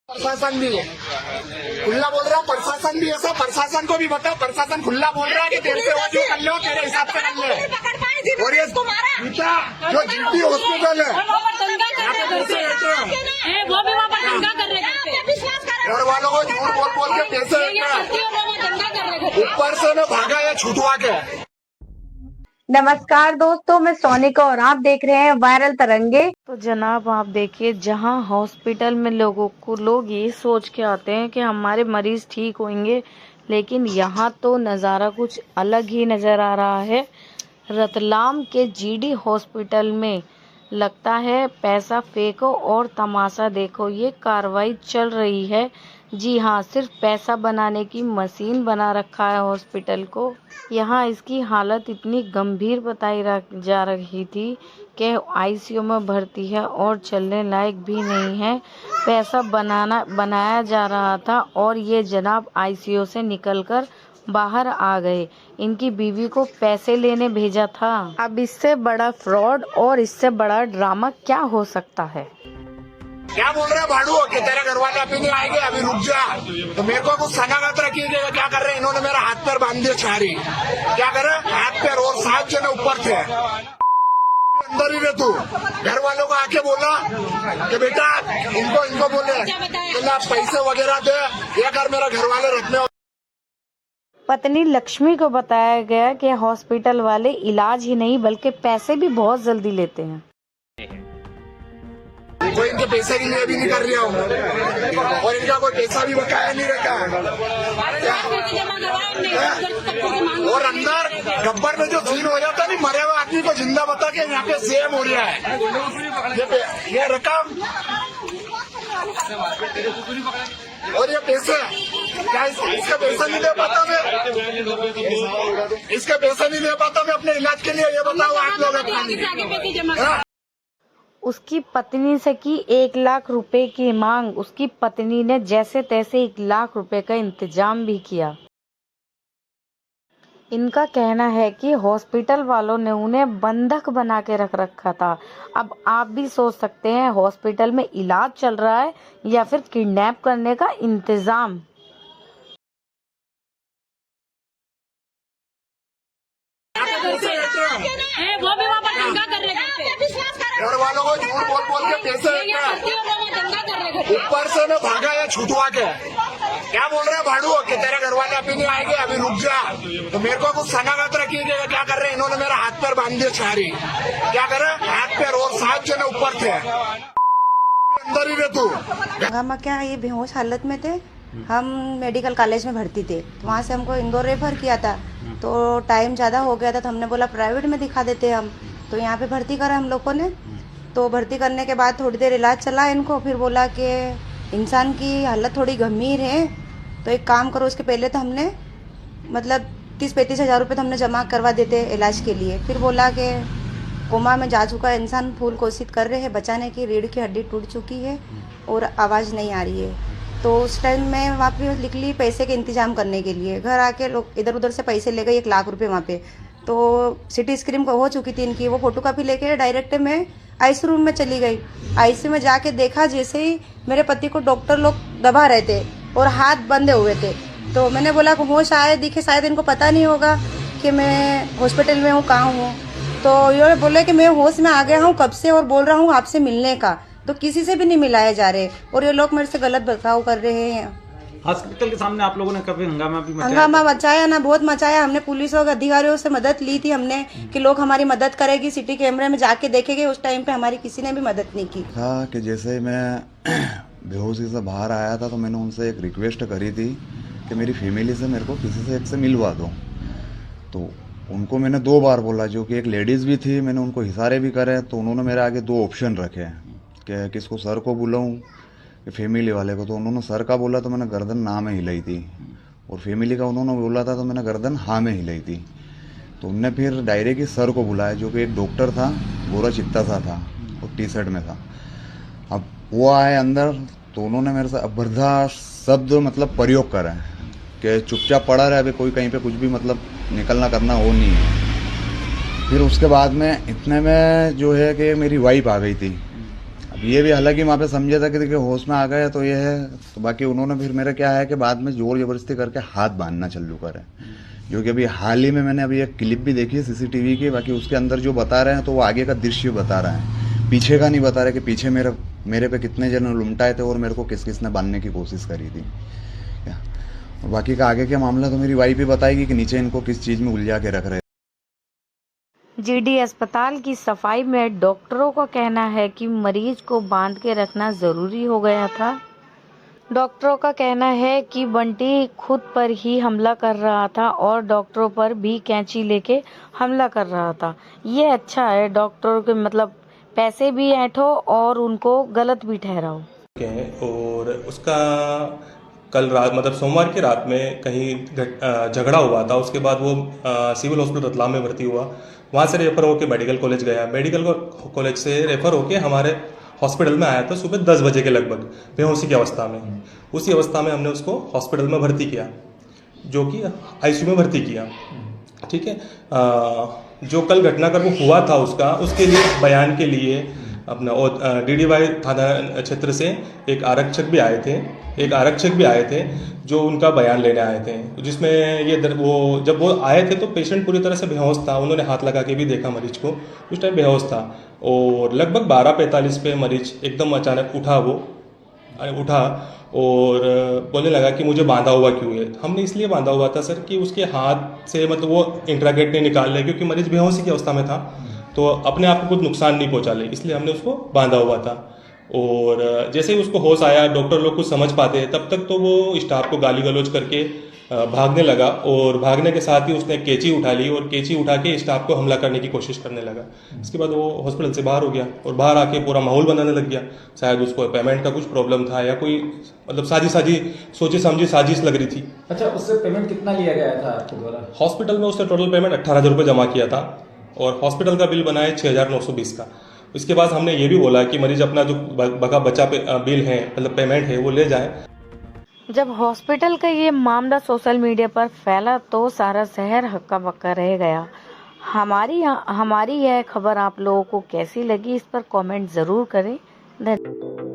प्रशासन भी खुला बोल रहा है, प्रशासन भी ऐसा, प्रशासन को भी बताओ, प्रशासन खुला बोल रहा है कि तेरे से वो जो कर लो तेरे हिसाब से कर ले। और ये गीता जो जीटी हॉस्पिटल है वो भी वहाँ पर दंगा कर रहे थे, घर वालों को झूठ बोल बोल के पैसे ऊपर से मैं भागा या छुटवा के। नमस्कार दोस्तों, मैं सोनिका और आप देख रहे हैं वायरल तरंगे। तो जनाब आप देखिए, जहां हॉस्पिटल में लोग ये सोच के आते हैं कि हमारे मरीज ठीक होंगे, लेकिन यहां तो नज़ारा कुछ अलग ही नज़र आ रहा है। रतलाम के जीडी हॉस्पिटल में लगता है पैसा फेंको और तमाशा देखो, ये कार्रवाई चल रही है। जी हाँ, सिर्फ पैसा बनाने की मशीन बना रखा है हॉस्पिटल को। यहाँ इसकी हालत इतनी गंभीर बताई जा रही थी कि आईसीयू में भर्ती है और चलने लायक भी नहीं है। पैसा बनाया जा रहा था और ये जनाब आईसीयू से निकलकर बाहर आ गए। इनकी बीवी को पैसे लेने भेजा था। अब इससे बड़ा फ्रॉड और इससे बड़ा ड्रामा क्या हो सकता है? क्या बोल रहे हैं भाड़ू कि तेरे घर वाले अभी नहीं आएंगे, अभी रुक जा। तो मेरे को कुछ सनागत रखिएगा। क्या कर रहे हैं इन्होंने? मेरा हाथ पैर बांध दिया छारी। क्या कर रहे? हाथ पैर और 7 जने ऊपर थे। अंदर ही रहे तू। घर वालों को आके बोला कि बेटा इनको बोले कि आप पैसे वगैरह दे, ये कर मेरा घर वाले रखने। पत्नी लक्ष्मी को बताया गया कि हॉस्पिटल वाले इलाज ही नहीं बल्कि पैसे भी बहुत जल्दी लेते हैं। कोई इनके पैसे के लिए भी नहीं कर रहा हूँ और इनका कोई पैसा भी बकाया नहीं रखा। और अंदर गब्बर में जो सीन हो जाता नहीं, मरे हुए आदमी को जिंदा बता के यहाँ पे सेम हो रहा है। ये रकम और ये पैसे क्या इसका पैसा नहीं दे पाता मैं? इसका पैसा नहीं दे पाता मैं अपने इलाज के लिए? ये बताओ आप लोग। उसकी पत्नी से की 1 लाख रुपए की मांग। उसकी पत्नी ने जैसे तैसे 1 लाख रुपए का इंतजाम भी किया। इनका कहना है कि हॉस्पिटल वालों ने उन्हें बंधक बना के रख रखा था। अब आप भी सोच सकते हैं, हॉस्पिटल में इलाज चल रहा है या फिर किडनैप करने का इंतजाम। वो भी वहाँ पर दंगा कर रहे थे, घर वालों को झूठ बोल बोल के पैसे ऊपर से मैं भागा या छुटवा के। क्या बोल रहे हैं भाड़ू कि तेरे घर वाले अभी नहीं आएंगे, अभी रुक जा। तो मेरे को कुछ सनागत रखिएगा। क्या कर रहे हैं इन्होंने? मेरा हाथ पैर बांध दिया छारी। क्या कर रहे? हाथ पैर और 7 जने ऊपर थे। अंदर ही रहे तू। हंगामा क्या, ये बेहोश हालत में थे। हम मेडिकल कॉलेज में भर्ती थे, तो वहाँ से हमको इंदौर रेफर किया था। तो टाइम ज़्यादा हो गया था, तो हमने बोला प्राइवेट में दिखा देते हम। तो यहाँ पे भर्ती करा हम लोगों ने। तो भर्ती करने के बाद थोड़ी देर इलाज चला इनको, फिर बोला कि इंसान की हालत थोड़ी गंभीर है, तो एक काम करो, उसके पहले तो हमने मतलब 30-35 हज़ार रुपये तो हमने जमा करवा देते इलाज के लिए। फिर बोला कि कोमा में जा चुका है इंसान, फुल कोशिश कर रहे हैं बचाने की, रीढ़ की हड्डी टूट चुकी है और आवाज़ नहीं आ रही है। तो उस टाइम मैं वहाँ पे लिख ली पैसे के इंतजाम करने के लिए। घर आके लोग इधर उधर से पैसे ले गए, 1 लाख रुपए वहाँ पे। तो सिटी स्क्रीन हो चुकी थी इनकी, वो फोटो कापी लेके डायरेक्ट मैं आईसीयू रूम में चली गई। आईसीयू में जाके देखा, जैसे ही मेरे पति को डॉक्टर लोग दबा रहे थे और हाथ बंधे हुए थे। तो मैंने बोला कि होश आए दिखे, शायद इनको पता नहीं होगा कि मैं हॉस्पिटल में हूँ, कहाँ हूँ। तो ये बोले कि मैं होश में आ गया हूँ कब से और बोल रहा हूँ आपसे मिलने का, तो किसी से भी नहीं मिलाए जा रहे और ये लोग मेरे से गलत बर्ताव कर रहे हैं। हॉस्पिटल के सामने आप लोगों ने कभी हंगामा भी मचाया? हंगामा मचाया ना, बहुत मचाया हमने। पुलिस और अधिकारियों से मदद ली थी हमने कि लोग हमारी मदद करेगी, सिटी कैमरे में जाके देखेंगे। उस टाइम पे हमारी किसी ने भी मदद नहीं की। था कि जैसे मैं बेहोशी से बाहर आया था, तो मैंने उनसे एक रिक्वेस्ट करी थी कि मेरी फैमिली से मेरे को किसी से एक से मिलवा दो। तो उनको मैंने 2 बार बोला, जो कि एक लेडीज़ भी थी, मैंने उनको इशारे भी करे। तो उन्होंने मेरे आगे 2 ऑप्शन रखे कि किसको, सर को बुलाऊं कि फैमिली वाले को। तो उन्होंने सर का बोला तो मैंने गर्दन ना में हिलाई थी, और फैमिली का उन्होंने बोला था तो मैंने गर्दन हाँ में हिलाई थी। तो उनने फिर डायरेक्ट ही सर को बुलाया, जो कि एक डॉक्टर था, गोरा चित्ता सा था और टी-शर्ट में था। अब वो आए अंदर, तो उन्होंने मेरे से अभद्र शब्द मतलब प्रयोग करा कि चुपचाप पड़ा रहे, अभी कोई कहीं पे कुछ भी मतलब निकलना करना हो नहीं है। फिर उसके बाद में इतने में जो है कि मेरी वाइफ आ गई थी। अब ये भी हालांकि वहाँ पे समझा था कि देखिए होश में आ गए तो ये है, तो बाकी उन्होंने फिर मेरा क्या है कि बाद में जोर जबरदस्ती करके हाथ बांधना चालू करे, जो कि अभी हाल ही में मैंने अभी एक क्लिप भी देखी है सीसीटीवी की। बाकी उसके अंदर जो बता रहे हैं तो वो आगे का दृश्य बता रहे हैं, पीछे का नहीं बता रहे कि पीछे मेरे पे कितने जन लुमटाए थे और मेरे को किस किसने बांधने की कोशिश करी थी। और बाकी का आगे का मामला तो मेरी वाइफ ही बताएगी कि नीचे इनको किस चीज़ में उलझा के रख रहे। जीडी अस्पताल की सफाई में डॉक्टरों का कहना है कि मरीज को बांध के रखना जरूरी हो गया था। डॉक्टरों का कहना है कि बंटी खुद पर ही हमला कर रहा था और डॉक्टरों पर भी कैंची लेके हमला कर रहा था। ये अच्छा है, डॉक्टरों के मतलब पैसे भी ऐंठो और उनको गलत भी ठहराओ। और उसका कल रात मतलब सोमवार की रात में कहीं झगड़ा हुआ था। उसके बाद वो सिविल हॉस्पिटल रतलाम में भर्ती हुआ, वहाँ से रेफर होकर मेडिकल कॉलेज गया, मेडिकल कॉलेज से रेफर होकर हमारे हॉस्पिटल में आया था सुबह 10 बजे के लगभग बेहोशी की अवस्था में। उसी अवस्था में हमने उसको हॉस्पिटल में भर्ती किया, जो कि आईसीयू में भर्ती किया। ठीक है, जो कल घटनाक्रम हुआ था उसके लिए बयान के लिए अपना डीडीवाई थाना क्षेत्र से एक आरक्षक भी आए थे जो उनका बयान लेने आए थे, जिसमें ये जब वो आए थे तो पेशेंट पूरी तरह से बेहोश था। उन्होंने हाथ लगा के भी देखा मरीज को, उस टाइम बेहोश था। और लगभग 12:45 पे मरीज एकदम अचानक उठा और बोलने लगा कि मुझे बांधा हुआ क्यों है। हमने इसलिए बांधा हुआ था सर कि उसके हाथ से मतलब वो इंट्रागेट नहीं निकाल ले, क्योंकि मरीज बेहोशी की अवस्था में था तो अपने आप को कुछ नुकसान नहीं पहुंचा ले, इसलिए हमने उसको बांधा हुआ था। और जैसे ही उसको होश आया, डॉक्टर लोग कुछ समझ पाते हैं, तब तक तो वो स्टाफ को गाली गलौज करके भागने लगा और भागने के साथ ही उसने कैंची उठा ली और कैंची उठा के स्टाफ को हमला करने की कोशिश करने लगा। इसके बाद वो हॉस्पिटल से बाहर हो गया और बाहर आके पूरा माहौल बनाने लग गया। शायद उसको पेमेंट का कुछ प्रॉब्लम था या कोई मतलब सोची समझी साजिश लग रही थी। अच्छा, उससे पेमेंट कितना लिया गया था आपके द्वारा? हॉस्पिटल में उसने टोटल पेमेंट 18,000 रुपये जमा किया था और हॉस्पिटल का बिल बना है 6,920 का। इसके बाद हमने ये भी बोला कि मरीज अपना जो बचा बिल है मतलब पेमेंट है वो ले जाए। जब हॉस्पिटल का ये मामला सोशल मीडिया पर फैला तो सारा शहर हक्का बक्का रह गया। हमारी यह खबर आप लोगों को कैसी लगी, इस पर कमेंट जरूर करें। धन्यवाद।